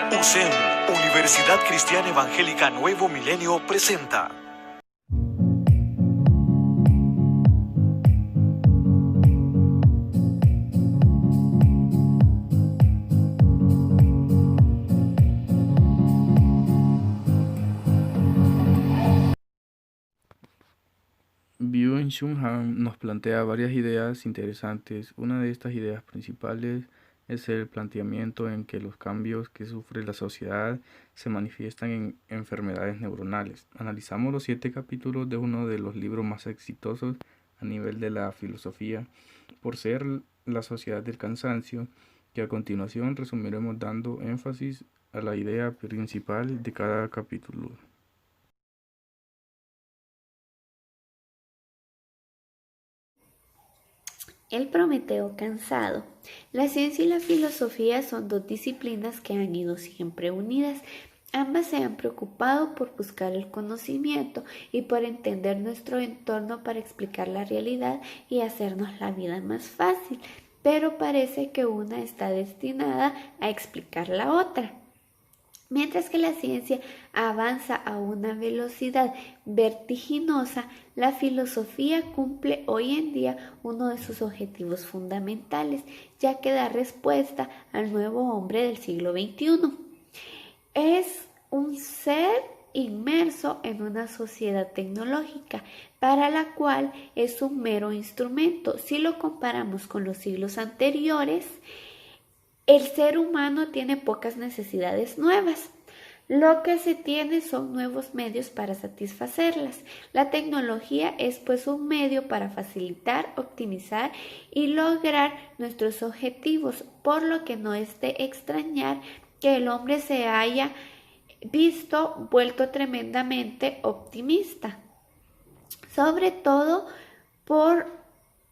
UCEM, Universidad Cristiana Evangélica Nuevo Milenio, presenta Byung-Chul Han nos plantea varias ideas interesantes. Una de estas ideas principales es el planteamiento en que los cambios que sufre la sociedad se manifiestan en enfermedades neuronales. Analizamos los 7 capítulos de uno de los libros más exitosos a nivel de la filosofía, por ser La sociedad del cansancio, que a continuación resumiremos dando énfasis a la idea principal de cada capítulo. El Prometeo cansado. La ciencia y la filosofía son dos disciplinas que han ido siempre unidas. Ambas se han preocupado por buscar el conocimiento y por entender nuestro entorno para explicar la realidad y hacernos la vida más fácil, pero parece que una está destinada a explicar la otra. Mientras que la ciencia avanza a una velocidad vertiginosa, la filosofía cumple hoy en día uno de sus objetivos fundamentales, ya que da respuesta al nuevo hombre del siglo XXI. Es un ser inmerso en una sociedad tecnológica, para la cual es un mero instrumento. Si lo comparamos con los siglos anteriores, el ser humano tiene pocas necesidades nuevas. Lo que se tiene son nuevos medios para satisfacerlas. La tecnología es pues un medio para facilitar, optimizar y lograr nuestros objetivos, por lo que no es de extrañar que el hombre se haya visto vuelto tremendamente optimista, sobre todo por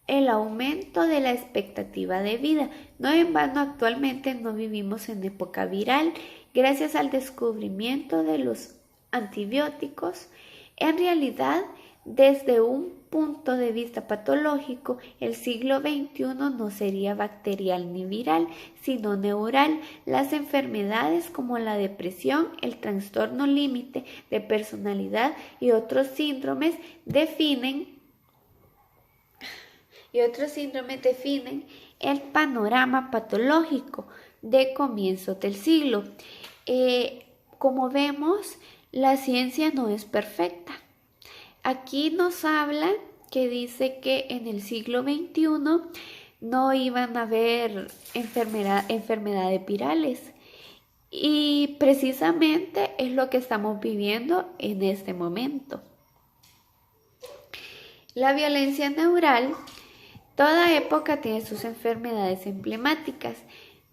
el aumento de la expectativa de vida. No en vano actualmente no vivimos en época viral. Gracias al descubrimiento de los antibióticos, en realidad, desde un punto de vista patológico, el siglo XXI no sería bacterial ni viral, sino neural. Las enfermedades como la depresión, el trastorno límite de personalidad y otros síndromes definen el panorama patológico de comienzos del siglo. Como vemos, la ciencia no es perfecta. Aquí nos habla que dice que en el siglo XXI no iban a haber enfermedades virales. Y precisamente es lo que estamos viviendo en este momento. La violencia neural. Toda época tiene sus enfermedades emblemáticas.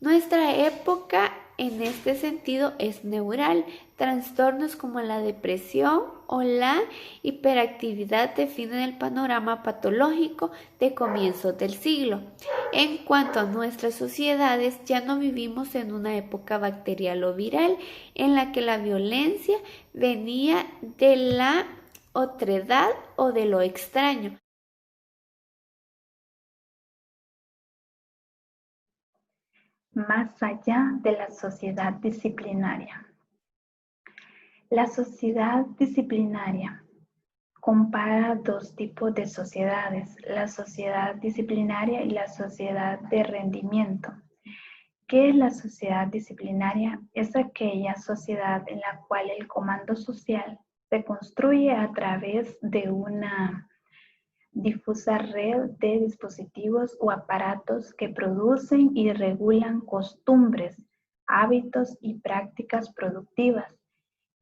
Nuestra época en este sentido es neural. Trastornos como la depresión o la hiperactividad definen el panorama patológico de comienzos del siglo. En cuanto a nuestras sociedades, ya no vivimos en una época bacterial o viral en la que la violencia venía de la otredad o de lo extraño. Más allá de la sociedad disciplinaria. La sociedad disciplinaria compara dos tipos de sociedades, la sociedad disciplinaria y la sociedad de rendimiento. ¿Qué es la sociedad disciplinaria? Es aquella sociedad en la cual el comando social se construye a través de una difusa red de dispositivos o aparatos que producen y regulan costumbres, hábitos y prácticas productivas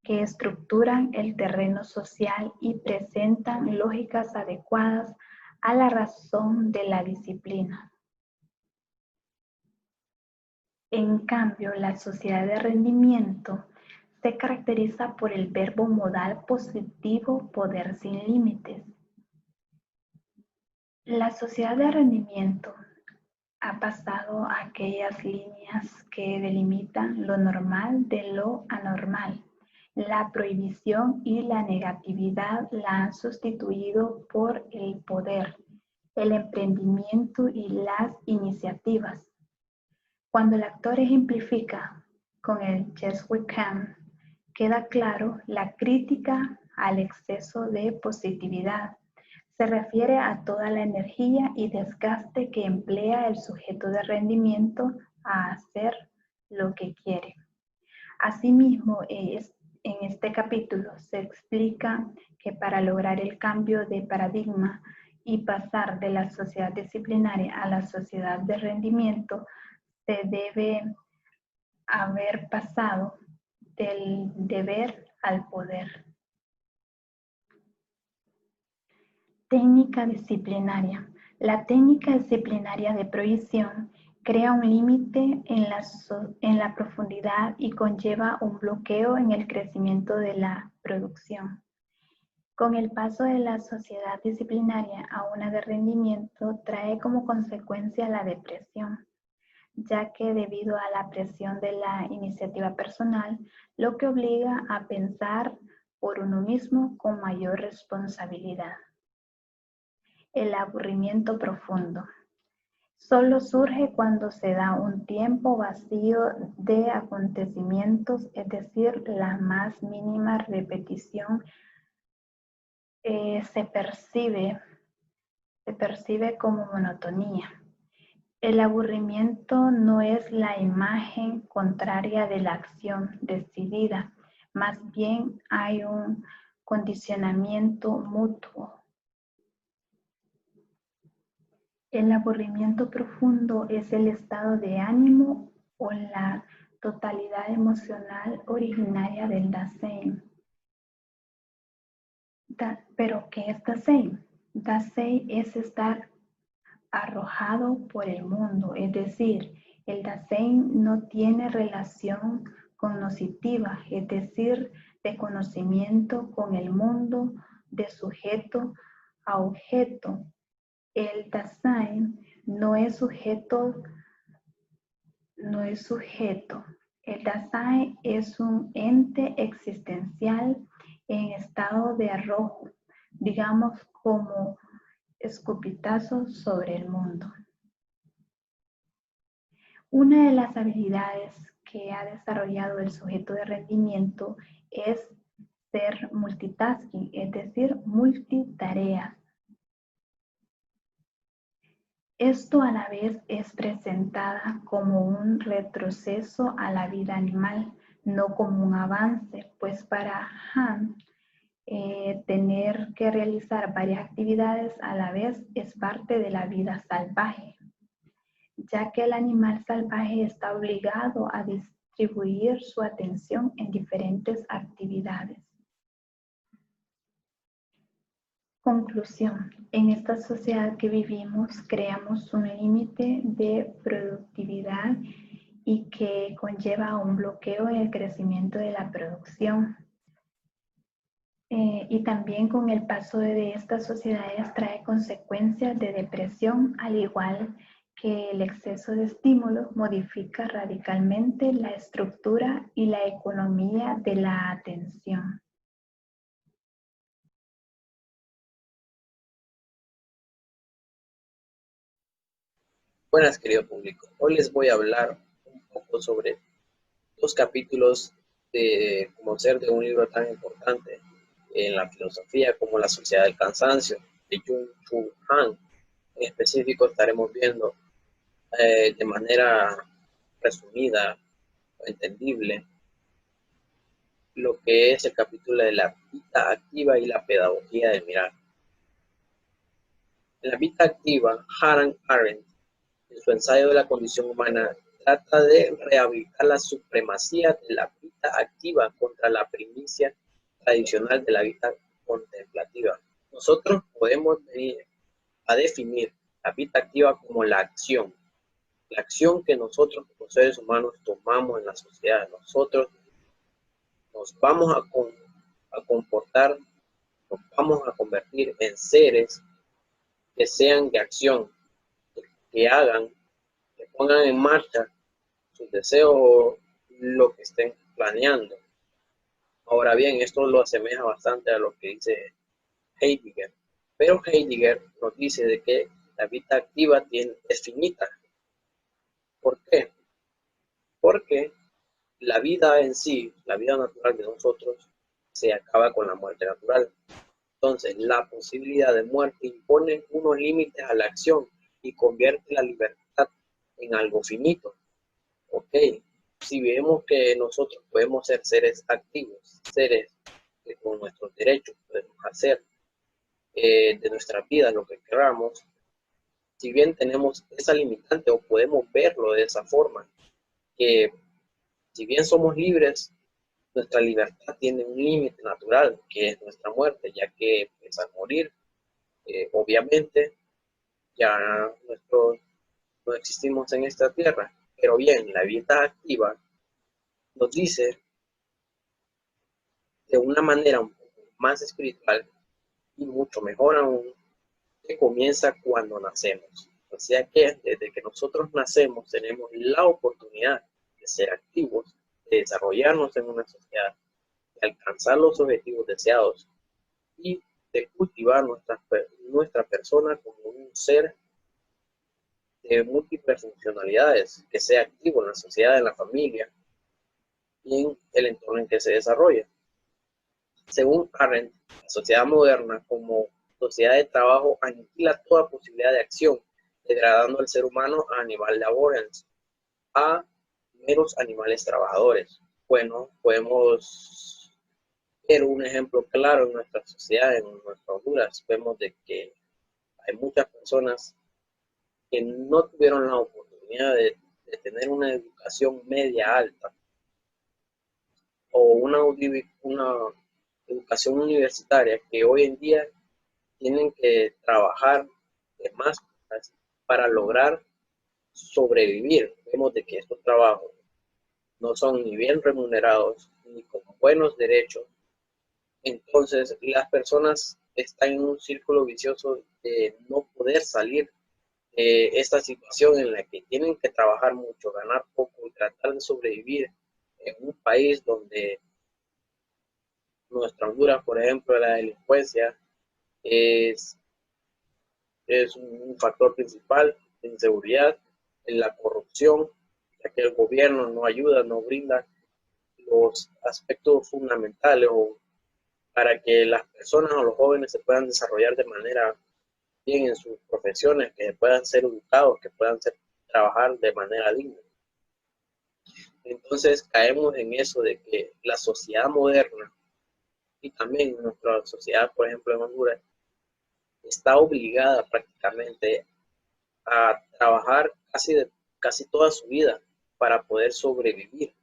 que estructuran el terreno social y presentan lógicas adecuadas a la razón de la disciplina. En cambio, la sociedad de rendimiento se caracteriza por el verbo modal positivo poder sin límites. La sociedad de rendimiento ha pasado a aquellas líneas que delimitan lo normal de lo anormal. La prohibición y la negatividad la han sustituido por el poder, el emprendimiento y las iniciativas. Cuando el actor ejemplifica con el Yes We Can, queda claro la crítica al exceso de positividad. Se refiere a toda la energía y desgaste que emplea el sujeto de rendimiento a hacer lo que quiere. Asimismo, en este capítulo se explica que para lograr el cambio de paradigma y pasar de la sociedad disciplinaria a la sociedad de rendimiento, se debe haber pasado del deber al poder. Técnica disciplinaria. La técnica disciplinaria de prohibición crea un límite en la profundidad y conlleva un bloqueo en el crecimiento de la producción. Con el paso de la sociedad disciplinaria a una de rendimiento, trae como consecuencia la depresión, ya que debido a la presión de la iniciativa personal, lo que obliga a pensar por uno mismo con mayor responsabilidad. El aburrimiento profundo. Solo surge cuando se da un tiempo vacío de acontecimientos, es decir, la más mínima repetición se percibe como monotonía. El aburrimiento no es la imagen contraria de la acción decidida, más bien hay un condicionamiento mutuo. El aburrimiento profundo es el estado de ánimo o la totalidad emocional originaria del Dasein. ¿Pero qué es Dasein? Dasein es estar arrojado por el mundo, es decir, el Dasein no tiene relación cognitiva, es decir, de conocimiento con el mundo, de sujeto a objeto. El Dasein no es sujeto. El Dasein es un ente existencial en estado de arrojo, digamos como escupitazos sobre el mundo. Una de las habilidades que ha desarrollado el sujeto de rendimiento es ser multitasking, es decir, multitarea. Esto a la vez es presentada como un retroceso a la vida animal, no como un avance, pues para Han, tener que realizar varias actividades a la vez es parte de la vida salvaje, ya que el animal salvaje está obligado a distribuir su atención en diferentes actividades. Conclusión. En esta sociedad que vivimos, creamos un límite de productividad y que conlleva un bloqueo en el crecimiento de la producción. Y también con el paso de estas sociedades trae consecuencias de depresión, al igual que el exceso de estímulos modifica radicalmente la estructura y la economía de la atención. Buenas, querido público. Hoy les voy a hablar un poco sobre dos capítulos de cómo ser de un libro tan importante en la filosofía como La Sociedad del Cansancio, de Byung-Chul Han. En específico estaremos viendo de manera resumida o entendible lo que es el capítulo de la vida activa y la pedagogía del mirar. En la vida activa, Hannah Arendt, en su ensayo de la condición humana, trata de rehabilitar la supremacía de la vida activa contra la primicia tradicional de la vida contemplativa. Nosotros podemos venir a definir la vida activa como la acción que nosotros como seres humanos tomamos en la sociedad. Nosotros nos vamos a comportar, nos vamos a convertir en seres que sean de acción, que hagan, que pongan en marcha sus deseos o lo que estén planeando. Ahora bien, esto lo asemeja bastante a lo que dice Heidegger, pero Heidegger nos dice de que la vida activa es finita. ¿Por qué? Porque la vida en sí, la vida natural de nosotros, se acaba con la muerte natural. Entonces, la posibilidad de muerte impone unos límites a la acción y convierte la libertad en algo finito. Ok, si vemos que nosotros podemos ser seres activos, seres que con nuestros derechos podemos hacer de nuestra vida lo que queramos, si bien tenemos esa limitante o podemos verlo de esa forma, que si bien somos libres, nuestra libertad tiene un límite natural, que es nuestra muerte, ya que pues, al morir, obviamente, ya no existimos en esta tierra. Pero bien, la vida activa nos dice de una manera un poco más espiritual y mucho mejor aún, que comienza cuando nacemos. O sea que desde que nosotros nacemos tenemos la oportunidad de ser activos, de desarrollarnos en una sociedad, de alcanzar los objetivos deseados y de cultivar nuestra persona como un ser de múltiples funcionalidades, que sea activo en la sociedad, en la familia y en el entorno en que se desarrolla. Según Arendt, la sociedad moderna como sociedad de trabajo aniquila toda posibilidad de acción, degradando al ser humano a animal laborans, a meros animales trabajadores. Bueno, podemos ver un ejemplo claro en nuestra sociedad, en nuestra Honduras. Vemos de que hay muchas personas que no tuvieron la oportunidad de tener una educación media alta o una educación universitaria, que hoy en día tienen que trabajar de más para lograr sobrevivir. Vemos de que estos trabajos no son ni bien remunerados ni con buenos derechos. Entonces las personas están en un círculo vicioso de no poder salir de esta situación en la que tienen que trabajar mucho, ganar poco y tratar de sobrevivir en un país donde nuestra Honduras, por ejemplo, la delincuencia es un factor principal de inseguridad, en la corrupción, ya que el gobierno no ayuda, no brinda los aspectos fundamentales para que las personas o los jóvenes se puedan desarrollar de manera bien en sus profesiones, que puedan ser educados, que puedan trabajar de manera digna. Entonces caemos en eso de que la sociedad moderna y también nuestra sociedad, por ejemplo, en Honduras, está obligada prácticamente a trabajar casi toda su vida para poder sobrevivir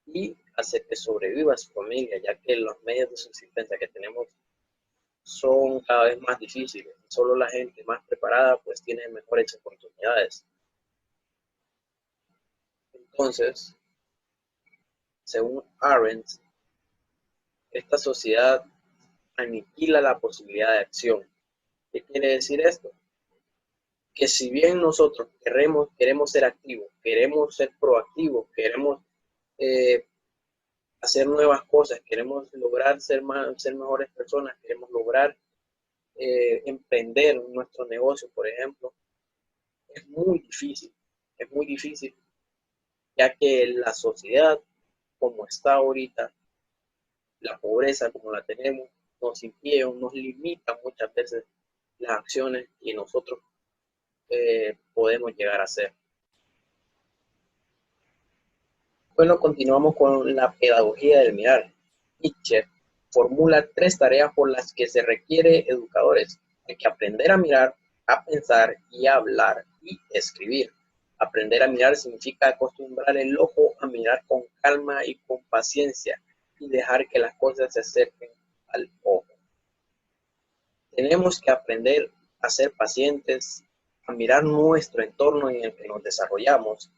y hacer que sobreviva su familia, ya que los medios de subsistencia que tenemos son cada vez más difíciles. Solo la gente más preparada pues tiene mejores oportunidades. Entonces, según Arendt, esta sociedad aniquila la posibilidad de acción. ¿Qué quiere decir esto? Que si bien nosotros queremos ser activos, queremos ser proactivos, queremos hacer nuevas cosas, queremos lograr ser mejores personas, queremos lograr emprender nuestro negocio, por ejemplo, es muy difícil, ya que la sociedad como está ahorita, la pobreza como la tenemos, nos impide, nos limita muchas veces las acciones que nosotros podemos llegar a hacer. Bueno, continuamos con la pedagogía del mirar. Nietzsche formula 3 tareas por las que se requiere educadores. Hay que aprender a mirar, a pensar y a hablar y escribir. Aprender a mirar significa acostumbrar el ojo a mirar con calma y con paciencia y dejar que las cosas se acerquen al ojo. Tenemos que aprender a ser pacientes, a mirar nuestro entorno en el que nos desarrollamos,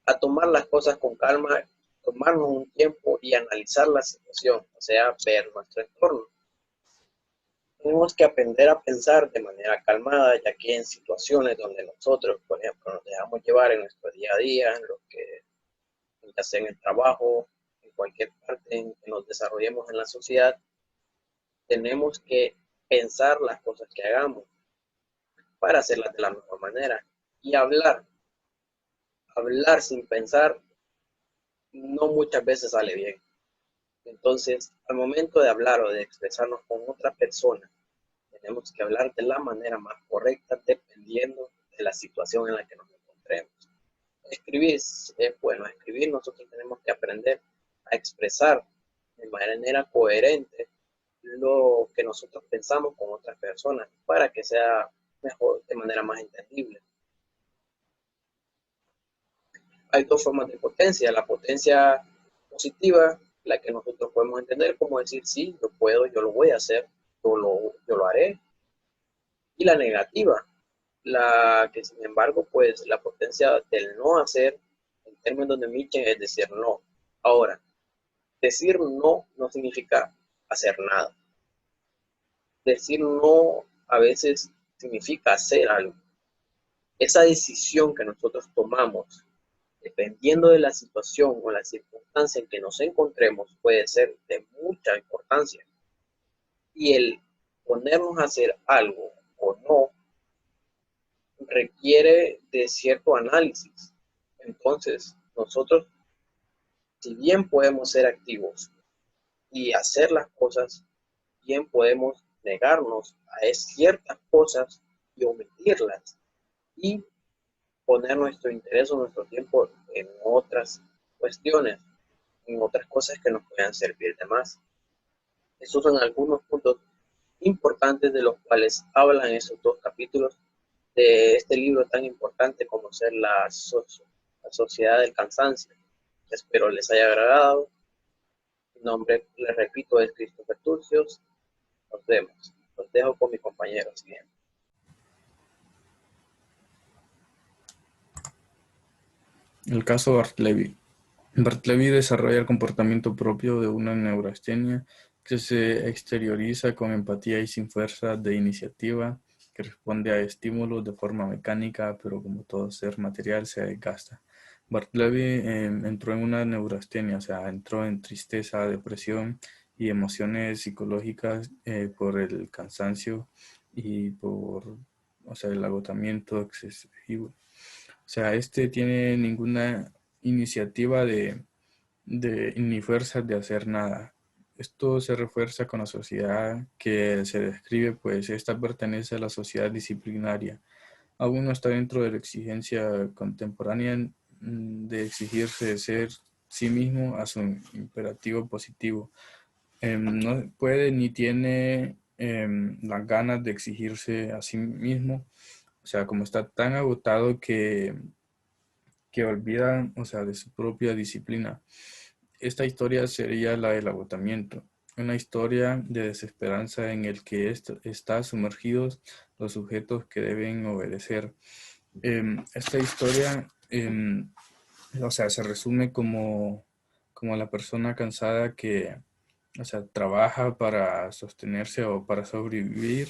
a tomar las cosas con calma, tomarnos un tiempo y analizar la situación, o sea, ver nuestro entorno. Tenemos que aprender a pensar de manera calmada, ya que en situaciones donde nosotros, por ejemplo, nos dejamos llevar en nuestro día a día, ya sea en el trabajo, en cualquier parte en que nos desarrollemos en la sociedad, tenemos que pensar las cosas que hagamos para hacerlas de la mejor manera y hablar sin pensar no muchas veces sale bien. Entonces, al momento de hablar o de expresarnos con otra persona, tenemos que hablar de la manera más correcta dependiendo de la situación en la que nos encontremos. Escribir es bueno, escribir nosotros tenemos que aprender a expresar de manera coherente lo que nosotros pensamos con otras personas para que sea mejor, de manera más entendible. Hay dos formas de potencia, la potencia positiva, la que nosotros podemos entender como decir, sí, yo puedo, yo lo voy a hacer, yo lo haré, y la negativa, la que sin embargo, pues la potencia del no hacer, en términos de Nietzsche, es decir no. Ahora, decir no no significa hacer nada. Decir no a veces significa hacer algo. Esa decisión que nosotros tomamos, dependiendo de la situación o la circunstancia en que nos encontremos, puede ser de mucha importancia. Y el ponernos a hacer algo o no requiere de cierto análisis. Entonces, nosotros, si bien podemos ser activos y hacer las cosas, bien podemos negarnos a ciertas cosas y omitirlas y poner nuestro interés o nuestro tiempo en otras cuestiones, en otras cosas que nos puedan servir de más. Esos son algunos puntos importantes de los cuales hablan esos dos capítulos de este libro tan importante como ser la sociedad del cansancio. Espero les haya agradado. Mi nombre, les repito, es Christopher Turcios. Nos vemos. Los dejo con mi compañero siguiente. El caso Bartleby. Bartleby desarrolla el comportamiento propio de una neurastenia que se exterioriza con empatía y sin fuerza de iniciativa, que responde a estímulos de forma mecánica, pero como todo ser material se desgasta. Bartleby entró en una neurastenia, o sea, entró en tristeza, depresión y emociones psicológicas por el cansancio y por, o sea, el agotamiento excesivo. O sea, tiene ninguna iniciativa ni fuerzas de hacer nada. Esto se refuerza con la sociedad que se describe, pues esta pertenece a la sociedad disciplinaria. Aún no está dentro de la exigencia contemporánea de exigirse de ser sí mismo a su imperativo positivo. No puede ni tiene las ganas de exigirse a sí mismo. O sea, como está tan agotado que olvida, o sea, de su propia disciplina. Esta historia sería la del agotamiento, una historia de desesperanza en el que están sumergidos los sujetos que deben obedecer. Esta historia, o sea, se resume como la persona cansada que, o sea, trabaja para sostenerse o para sobrevivir,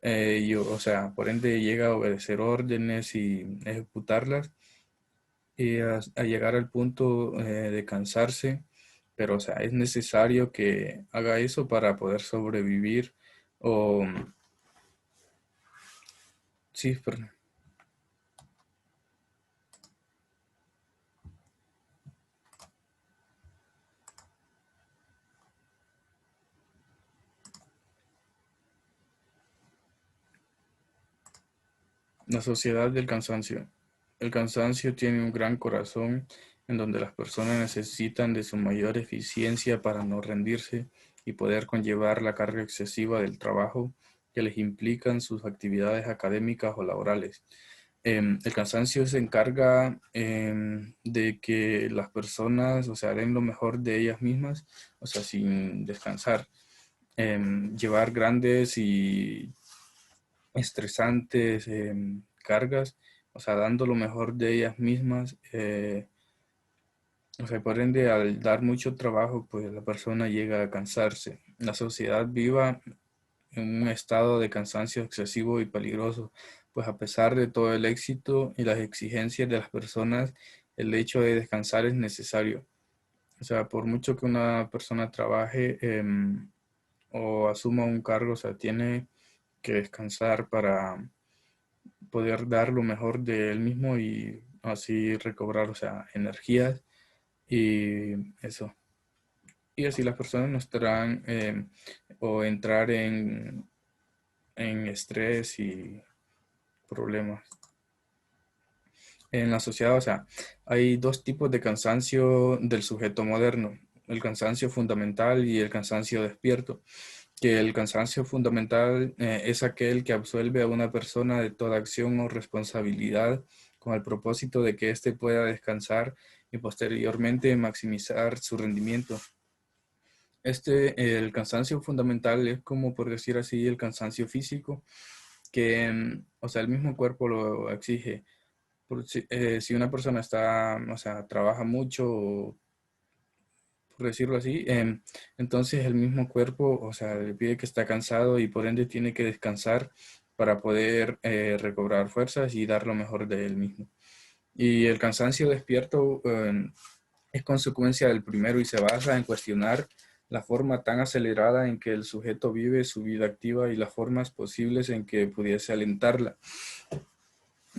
o sea, por ende llega a obedecer órdenes y ejecutarlas y a llegar al punto de cansarse, pero o sea, es necesario que haga eso para poder sobrevivir o sí, perdón. La sociedad del cansancio. El cansancio tiene un gran corazón en donde las personas necesitan de su mayor eficiencia para no rendirse y poder conllevar la carga excesiva del trabajo que les implican sus actividades académicas o laborales. El cansancio se encarga de que las personas, o sea, den lo mejor de ellas mismas, o sea, sin descansar. Llevar grandes y estresantes cargas, o sea, dando lo mejor de ellas mismas. O sea, por ende, al dar mucho trabajo, pues la persona llega a cansarse. La sociedad viva en un estado de cansancio excesivo y peligroso, pues a pesar de todo el éxito y las exigencias de las personas, el hecho de descansar es necesario. O sea, por mucho que una persona trabaje o asuma un cargo, o sea, tiene que descansar para poder dar lo mejor de él mismo y así recobrar, o sea, energías y eso. Y así las personas no estarán o entrar en estrés y problemas en la sociedad. O sea, hay dos tipos de cansancio del sujeto moderno: el cansancio fundamental y el cansancio despierto. Que el cansancio fundamental es aquel que absuelve a una persona de toda acción o responsabilidad con el propósito de que éste pueda descansar y posteriormente maximizar su rendimiento. El cansancio fundamental es, como por decir así, el cansancio físico, que, o sea, el mismo cuerpo lo exige. Si una persona está, o sea, trabaja mucho, por decirlo así, entonces el mismo cuerpo, o sea, le pide que está cansado y por ende tiene que descansar para poder recobrar fuerzas y dar lo mejor de él mismo. Y el cansancio despierto es consecuencia del primero y se basa en cuestionar la forma tan acelerada en que el sujeto vive su vida activa y las formas posibles en que pudiese alentarla.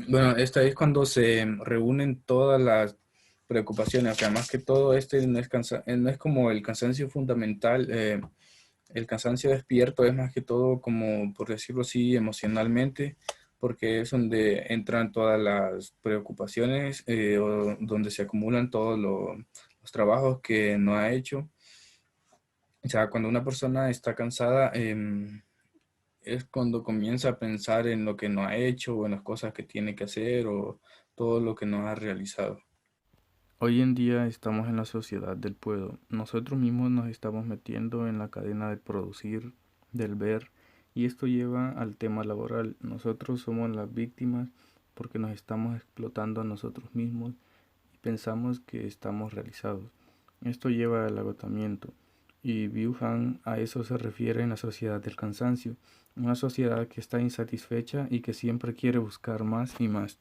Bueno, esta es cuando se reúnen todas las preocupaciones. O sea, más que todo, no es como el cansancio fundamental. El cansancio despierto es más que todo, como por decirlo así, emocionalmente, porque es donde entran todas las preocupaciones o donde se acumulan todos los trabajos que no ha hecho. O sea, cuando una persona está cansada, es cuando comienza a pensar en lo que no ha hecho o en las cosas que tiene que hacer o todo lo que no ha realizado. Hoy en día estamos en la sociedad del puedo. Nosotros mismos nos estamos metiendo en la cadena del producir, del ver, y esto lleva al tema laboral. Nosotros somos las víctimas porque nos estamos explotando a nosotros mismos y pensamos que estamos realizados. Esto lleva al agotamiento. Y Byung-Han a eso se refiere en la sociedad del cansancio, una sociedad que está insatisfecha y que siempre quiere buscar más y más.